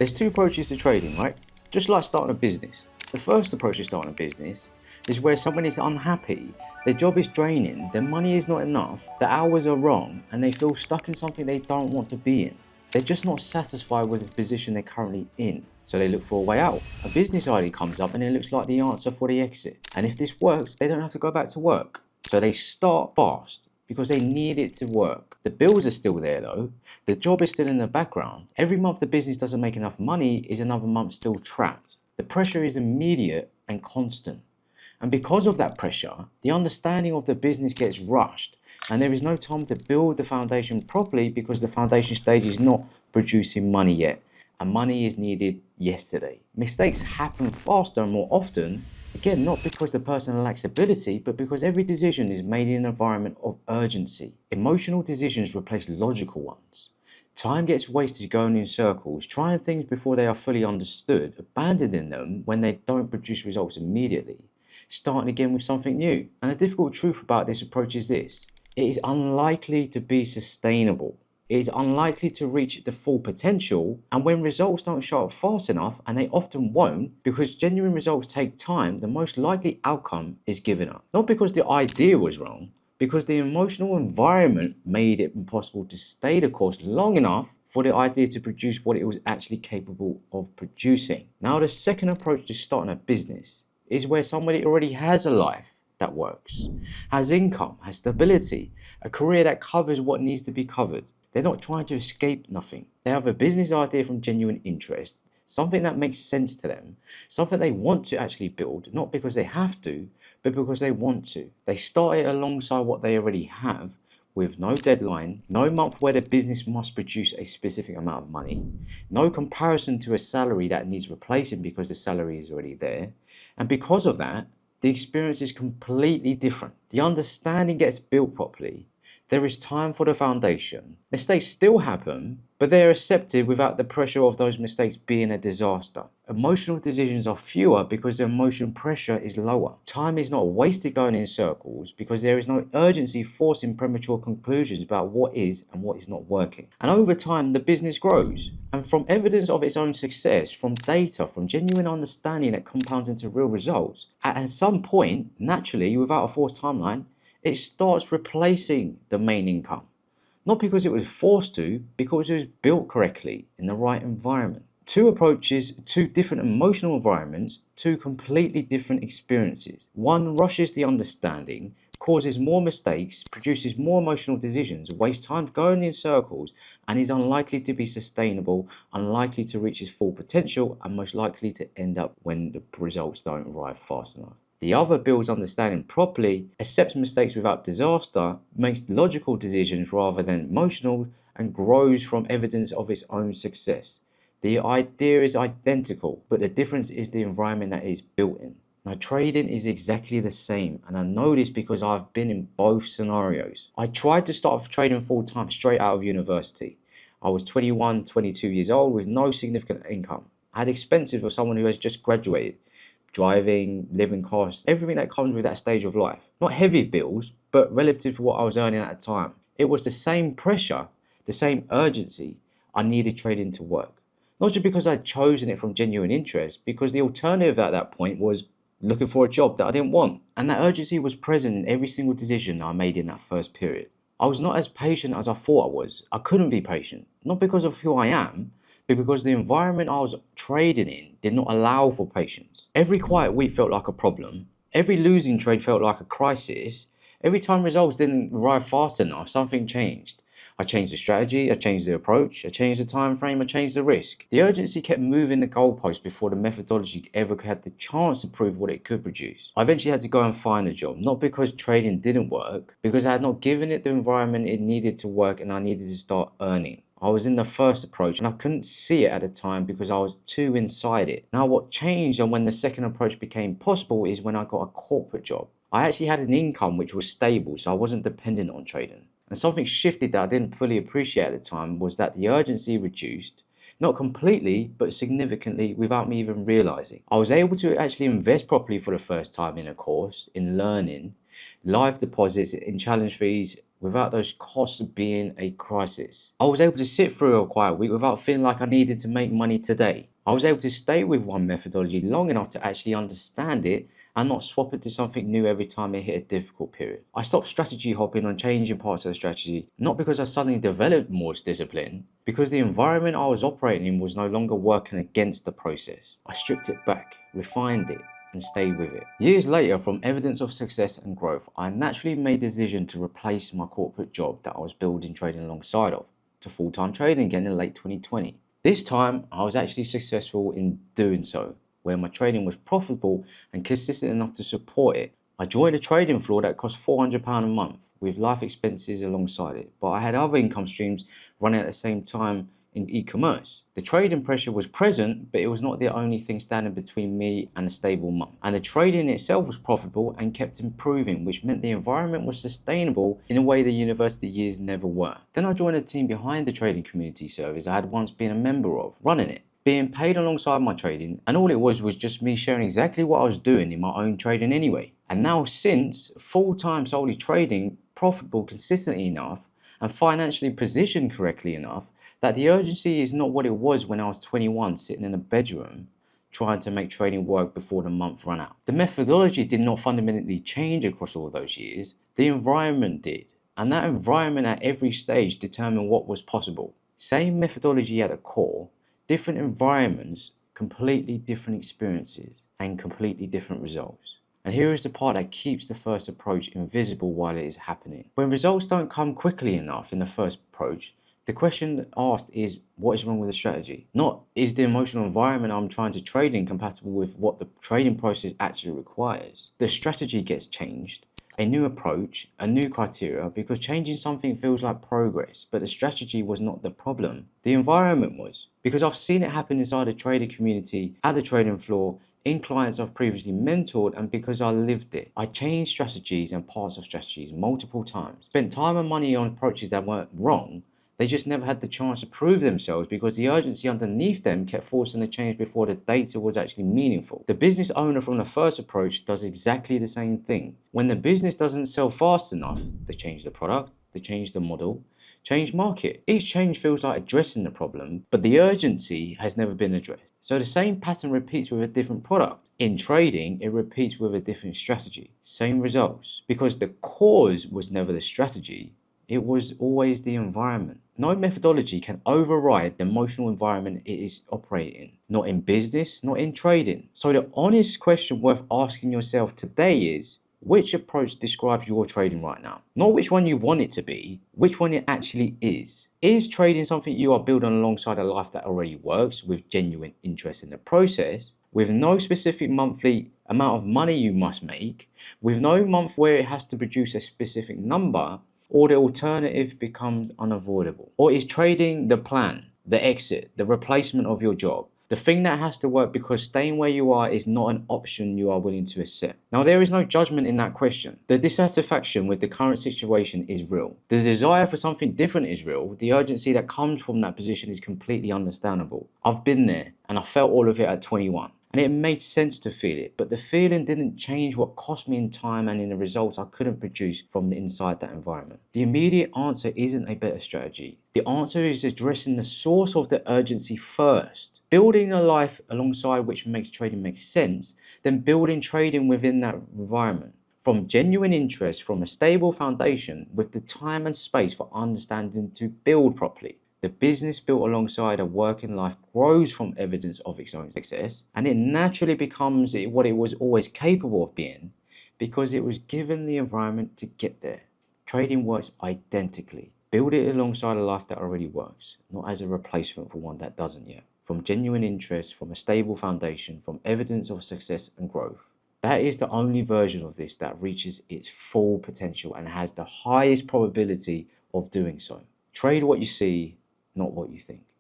There's two approaches to trading, right? Just like starting a business. The first approach to starting a business is where someone is unhappy, their job is draining, their money is not enough, the hours are wrong, and they feel stuck in something they don't want to be in. They're just not satisfied with the position they're currently in, so they look for a way out. A business idea comes up and it looks like the answer for the exit. And if this works, they don't have to go back to work. So they start fast because they need it to work. The bills are still there though. The job is still in the background. Every month the business doesn't make enough money is another month still trapped. The pressure is immediate and constant. And because of that pressure, the understanding of the business gets rushed and there is no time to build the foundation properly because the foundation stage is not producing money yet and money is needed yesterday. Mistakes happen faster and more often, again, not because the person lacks ability, but because every decision is made in an environment of urgency. Emotional decisions replace logical ones. Time gets wasted going in circles, trying things before they are fully understood, abandoning them when they don't produce results immediately, starting again with something new. And the difficult truth about this approach is this: it is unlikely to be sustainable. It is unlikely to reach the full potential, and when results don't show up fast enough, and they often won't, because genuine results take time, the most likely outcome is giving up. Not because the idea was wrong, because the emotional environment made it impossible to stay the course long enough for the idea to produce what it was actually capable of producing. Now, the second approach to starting a business is where somebody already has a life that works, has income, has stability, a career that covers what needs to be covered. They're not trying to escape nothing. They have a business idea from genuine interest, something that makes sense to them, something they want to actually build, not because they have to, but because they want to. They start it alongside what they already have, with no deadline, no month where the business must produce a specific amount of money, no comparison to a salary that needs replacing because the salary is already there. And because of that, the experience is completely different. The understanding gets built properly. There is time for the foundation. Mistakes still happen, but they are accepted without the pressure of those mistakes being a disaster. Emotional decisions are fewer because the emotional pressure is lower. Time is not wasted going in circles because there is no urgency forcing premature conclusions about what is and what is not working. And over time, the business grows. And from evidence of its own success, from data, from genuine understanding that compounds into real results, at some point, naturally, without a forced timeline, it starts replacing the main income. Not because it was forced to, because it was built correctly in the right environment. Two approaches, two different emotional environments, two completely different experiences. One rushes the understanding, causes more mistakes, produces more emotional decisions, wastes time going in circles, and is unlikely to be sustainable, unlikely to reach its full potential, and most likely to end up when the results don't arrive fast enough. The other builds understanding properly, accepts mistakes without disaster, makes logical decisions rather than emotional, and grows from evidence of its own success. The idea is identical, but the difference is the environment that it is built in. Now, trading is exactly the same, and I know this because I've been in both scenarios. I tried to start trading full time straight out of university. I was 21, 22 years old with no significant income. I had expenses for someone who has just graduated. Driving, living costs, everything that comes with that stage of life. Not heavy bills, but relative to what I was earning at the time. It was the same pressure, the same urgency. I needed trading to work. Not just because I'd chosen it from genuine interest, because the alternative at that point was looking for a job that I didn't want. And that urgency was present in every single decision I made in that first period. I was not as patient as I thought I was. I couldn't be patient, not because of who I am, but because the environment I was trading in did not allow for patience. Every quiet week felt like a problem. Every losing trade felt like a crisis. Every time results didn't arrive fast enough, something changed. I changed the strategy, I changed the approach, I changed the time frame, I changed the risk. The urgency kept moving the goalpost before the methodology ever had the chance to prove what it could produce. I eventually had to go and find a job, not because trading didn't work, because I had not given it the environment it needed to work and I needed to start earning. I was in the first approach and I couldn't see it at the time because I was too inside it. Now what changed and when the second approach became possible is when I got a corporate job. I actually had an income which was stable, so I wasn't dependent on trading. And something shifted that I didn't fully appreciate at the time was that the urgency reduced, not completely, but significantly without me even realizing. I was able to actually invest properly for the first time in a course, in learning, live deposits and challenge fees without those costs being a crisis. I was able to sit through a quiet week without feeling like I needed to make money today. I was able to stay with one methodology long enough to actually understand it and not swap it to something new every time it hit a difficult period. I stopped strategy hopping on changing parts of the strategy, not because I suddenly developed more discipline, because the environment I was operating in was no longer working against the process. I stripped it back, refined it, and stayed with it. Years later, from evidence of success and growth, I naturally made the decision to replace my corporate job that I was building trading alongside of to full-time trading again in late 2020. This time, I was actually successful in doing so, where my trading was profitable and consistent enough to support it. I joined a trading floor that cost £400 a month with life expenses alongside it, but I had other income streams running at the same time in e-commerce. The trading pressure was present, but it was not the only thing standing between me and a stable month. And the trading itself was profitable and kept improving, which meant the environment was sustainable in a way the university years never were. Then I joined a team behind the trading community service I had once been a member of, running it, being paid alongside my trading, and all it was just me sharing exactly what I was doing in my own trading anyway. And now since full-time solely trading, profitable consistently enough, and financially positioned correctly enough, that the urgency is not what it was when I was 21 sitting in a bedroom trying to make trading work before the month ran out. The methodology did not fundamentally change across all those years, the environment did. And that environment at every stage determined what was possible. Same methodology at the core, different environments, completely different experiences, and completely different results. And here is the part that keeps the first approach invisible while it is happening. When results don't come quickly enough in the first approach, the question asked is, what is wrong with the strategy? Not, is the emotional environment I'm trying to trade in compatible with what the trading process actually requires? The strategy gets changed, a new approach, a new criteria, because changing something feels like progress, but the strategy was not the problem. The environment was. Because I've seen it happen inside the trading community, at the trading floor, in clients I've previously mentored, and because I lived it. I changed strategies and parts of strategies multiple times. Spent time and money on approaches that weren't wrong. They just never had the chance to prove themselves because the urgency underneath them kept forcing the change before the data was actually meaningful. The business owner from the first approach does exactly the same thing. When the business doesn't sell fast enough, they change the product, they change the model, change market. Each change feels like addressing the problem, but the urgency has never been addressed. So the same pattern repeats with a different product. In trading, it repeats with a different strategy. Same results. Because the cause was never the strategy, it was always the environment. No methodology can override the emotional environment it is operating in. Not in business, not in trading. So the honest question worth asking yourself today is, which approach describes your trading right now? Not which one you want it to be, which one it actually is. Is trading something you are building alongside a life that already works with genuine interest in the process, with no specific monthly amount of money you must make, with no month where it has to produce a specific number, or the alternative becomes unavoidable? Or is trading the plan, the exit, the replacement of your job? The thing that has to work because staying where you are is not an option you are willing to accept. Now, there is no judgment in that question. The dissatisfaction with the current situation is real. The desire for something different is real. The urgency that comes from that position is completely understandable. I've been there and I felt all of it at 21. And it made sense to feel it, but the feeling didn't change what cost me in time and in the results I couldn't produce from inside that environment. The immediate answer isn't a better strategy. The answer is addressing the source of the urgency first. Building a life alongside which makes trading make sense, then building trading within that environment. From genuine interest, from a stable foundation, with the time and space for understanding to build properly. The business built alongside a working life grows from evidence of its own success, and it naturally becomes what it was always capable of being because it was given the environment to get there. Trading works identically. Build it alongside a life that already works, not as a replacement for one that doesn't yet. From genuine interest, from a stable foundation, from evidence of success and growth. That is the only version of this that reaches its full potential and has the highest probability of doing so. Trade what you see, not what you think.